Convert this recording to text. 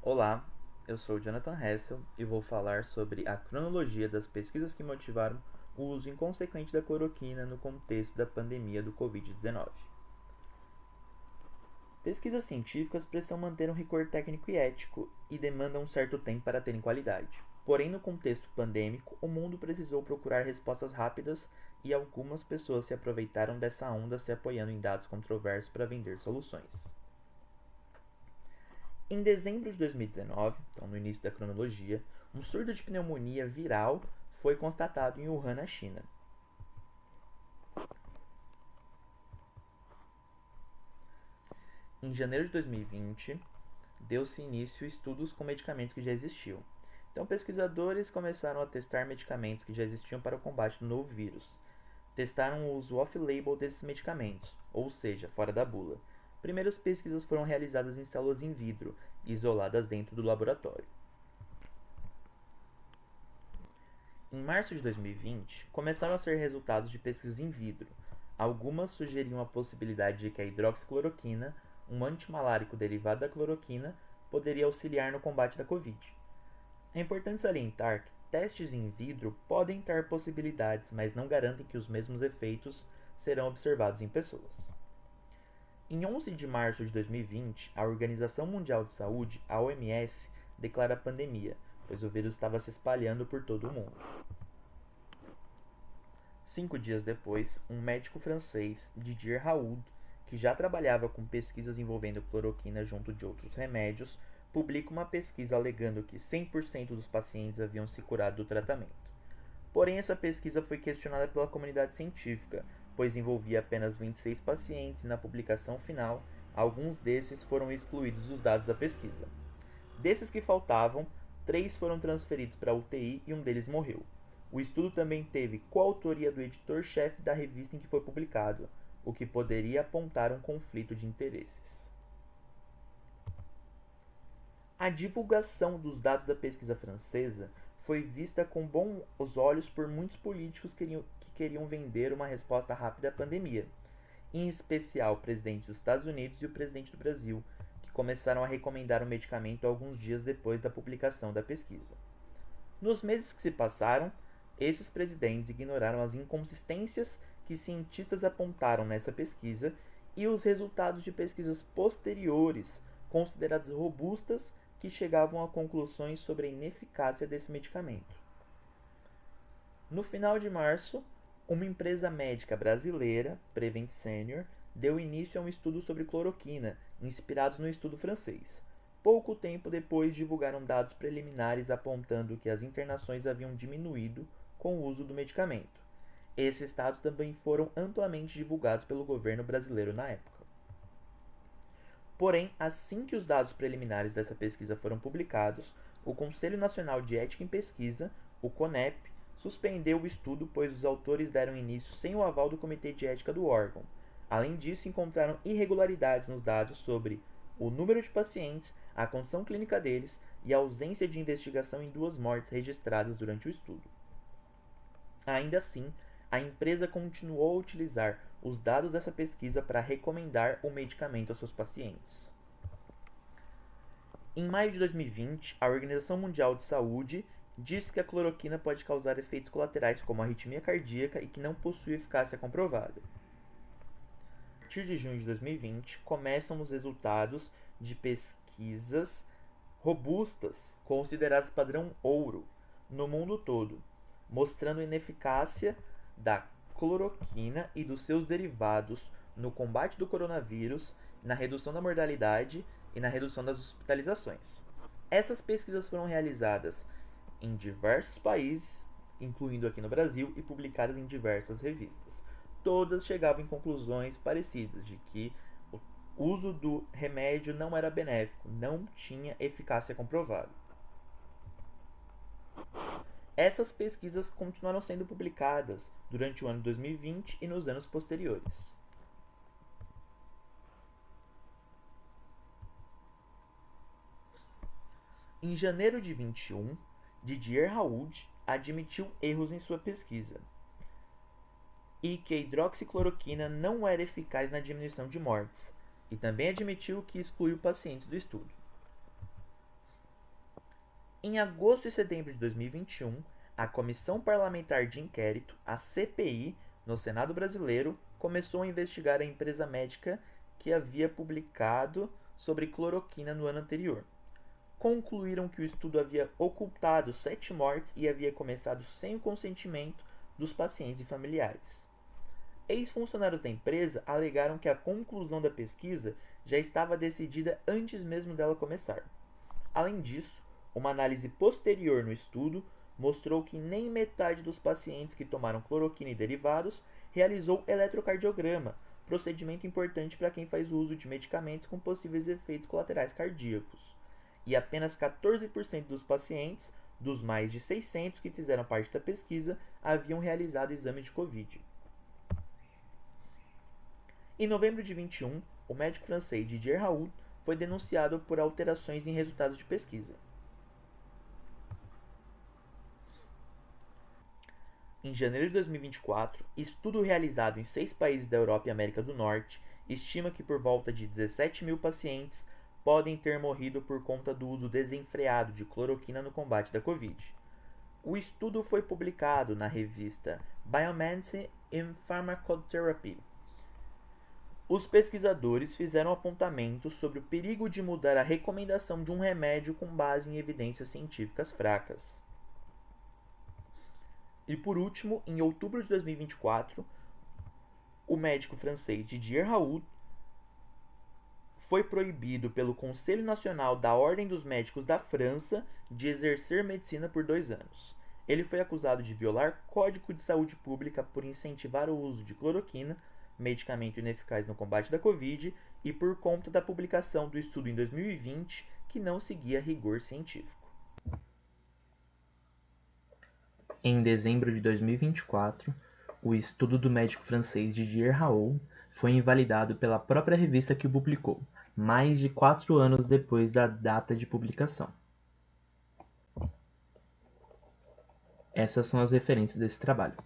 Olá, eu sou Jonathan Hessel e vou falar sobre a cronologia das pesquisas que motivaram o uso inconsequente da cloroquina no contexto da pandemia do Covid-19. Pesquisas científicas precisam manter um rigor técnico e ético e demandam um certo tempo para terem qualidade. Porém, no contexto pandêmico, o mundo precisou procurar respostas rápidas e algumas pessoas se aproveitaram dessa onda se apoiando em dados controversos para vender soluções. Em dezembro de 2019, então no início da cronologia, um surto de pneumonia viral foi constatado em Wuhan, na China. Em janeiro de 2020, deu-se início a estudos com medicamentos que já existiam. Então, pesquisadores começaram a testar medicamentos que já existiam para o combate do novo vírus. Testaram o uso off-label desses medicamentos, ou seja, fora da bula. Primeiras pesquisas foram realizadas em células in vitro, isoladas dentro do laboratório. Em março de 2020, começaram a ser resultados de pesquisas in vitro. Algumas sugeriam a possibilidade de que a hidroxicloroquina, um antimalárico derivado da cloroquina, poderia auxiliar no combate da Covid. É importante salientar que testes in vitro podem ter possibilidades, mas não garantem que os mesmos efeitos serão observados em pessoas. Em 11 de março de 2020, a Organização Mundial de Saúde, a OMS, declara a pandemia, pois o vírus estava se espalhando por todo o mundo. 5 dias depois, um médico francês, Didier Raoult, que já trabalhava com pesquisas envolvendo cloroquina junto de outros remédios, publica uma pesquisa alegando que 100% dos pacientes haviam se curado do tratamento. Porém, essa pesquisa foi questionada pela comunidade científica, pois envolvia apenas 26 pacientes e na publicação final, alguns desses foram excluídos dos dados da pesquisa. Desses que faltavam, 3 foram transferidos para a UTI e um deles morreu. O estudo também teve coautoria do editor-chefe da revista em que foi publicado, o que poderia apontar um conflito de interesses. A divulgação dos dados da pesquisa francesa foi vista com bons olhos por muitos políticos que queriam vender uma resposta rápida à pandemia, em especial o presidente dos Estados Unidos e o presidente do Brasil, que começaram a recomendar o medicamento alguns dias depois da publicação da pesquisa. Nos meses que se passaram, esses presidentes ignoraram as inconsistências que cientistas apontaram nessa pesquisa e os resultados de pesquisas posteriores, consideradas robustas, que chegavam a conclusões sobre a ineficácia desse medicamento. No final de março, uma empresa médica brasileira, Prevent Senior, deu início a um estudo sobre cloroquina, inspirados no estudo francês. Pouco tempo depois, divulgaram dados preliminares apontando que as internações haviam diminuído com o uso do medicamento. Esses dados também foram amplamente divulgados pelo governo brasileiro na época. Porém, assim que os dados preliminares dessa pesquisa foram publicados, o Conselho Nacional de Ética em Pesquisa, o CONEP, suspendeu o estudo pois os autores deram início sem o aval do Comitê de Ética do órgão. Além disso, encontraram irregularidades nos dados sobre o número de pacientes, a condição clínica deles e a ausência de investigação em 2 mortes registradas durante o estudo. Ainda assim, a empresa continuou a utilizar os dados dessa pesquisa para recomendar o medicamento aos seus pacientes. Em maio de 2020, a Organização Mundial de Saúde disse que a cloroquina pode causar efeitos colaterais como arritmia cardíaca e que não possui eficácia comprovada. A partir de junho de 2020, começam os resultados de pesquisas robustas, consideradas padrão ouro, no mundo todo, mostrando a ineficácia da cloroquina e dos seus derivados no combate do coronavírus, na redução da mortalidade e na redução das hospitalizações. Essas pesquisas foram realizadas em diversos países, incluindo aqui no Brasil, e publicadas em diversas revistas. Todas chegavam em conclusões parecidas, de que o uso do remédio não era benéfico, não tinha eficácia comprovada. Essas pesquisas continuaram sendo publicadas durante o ano 2020 e nos anos posteriores. Em janeiro de 21, Didier Raoult admitiu erros em sua pesquisa e que a hidroxicloroquina não era eficaz na diminuição de mortes, e também admitiu que excluiu pacientes do estudo. Em agosto e setembro de 2021, a Comissão Parlamentar de Inquérito, a CPI, no Senado brasileiro, começou a investigar a empresa médica que havia publicado sobre cloroquina no ano anterior. Concluíram que o estudo havia ocultado 7 mortes e havia começado sem o consentimento dos pacientes e familiares. Ex-funcionários da empresa alegaram que a conclusão da pesquisa já estava decidida antes mesmo dela começar. Além disso, uma análise posterior no estudo mostrou que nem metade dos pacientes que tomaram cloroquina e derivados realizou eletrocardiograma, procedimento importante para quem faz uso de medicamentos com possíveis efeitos colaterais cardíacos. E apenas 14% dos pacientes, dos mais de 600 que fizeram parte da pesquisa, haviam realizado exame de Covid. Em novembro de 21, o médico francês Didier Raoult foi denunciado por alterações em resultados de pesquisa. Em janeiro de 2024, estudo realizado em 6 países da Europa e América do Norte estima que por volta de 17 mil pacientes podem ter morrido por conta do uso desenfreado de cloroquina no combate da Covid. O estudo foi publicado na revista Biomedicine and Pharmacotherapy. Os pesquisadores fizeram apontamentos sobre o perigo de mudar a recomendação de um remédio com base em evidências científicas fracas. E por último, em outubro de 2024, o médico francês Didier Raoult foi proibido pelo Conselho Nacional da Ordem dos Médicos da França de exercer medicina por 2 anos. Ele foi acusado de violar Código de Saúde Pública por incentivar o uso de cloroquina, medicamento ineficaz no combate da Covid, e por conta da publicação do estudo em 2020 que não seguia rigor científico. Em dezembro de 2024, o estudo do médico francês Didier Raoult foi invalidado pela própria revista que o publicou, mais de 4 anos depois da data de publicação. Essas são as referências desse trabalho.